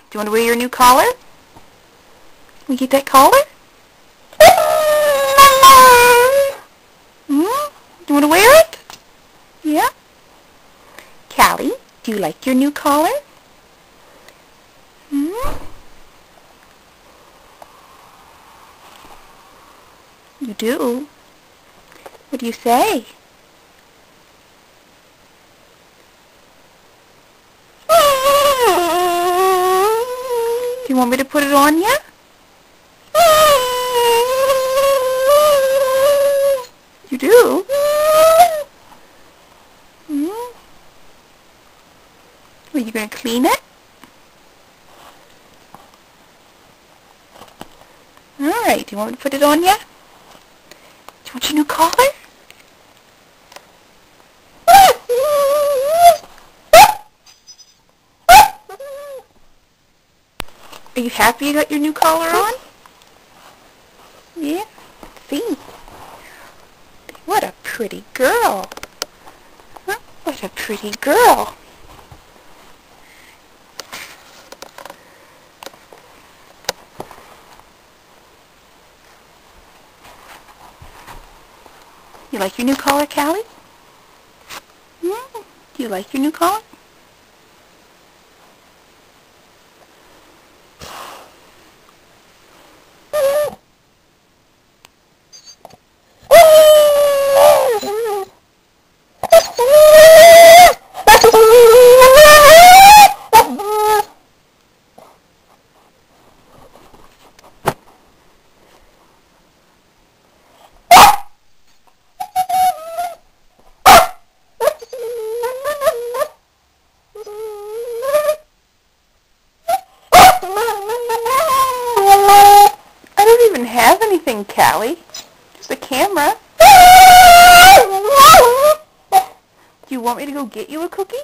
Do you want to wear your new collar? We get that collar? Do you want to wear it? Yeah? Callie, do you like your new collar? You do? What do you say? Do you want me to put it on you? You do? Are you going to clean it? Alright, do you want me to put it on you? Do you want your new collar? Are you happy you got your new collar on? Yeah? See? What a pretty girl. Huh? What a pretty girl. You like your new collar, Callie? Do you like your new collar? Have anything, Callie. Just a camera. Do you want me to go get you a cookie?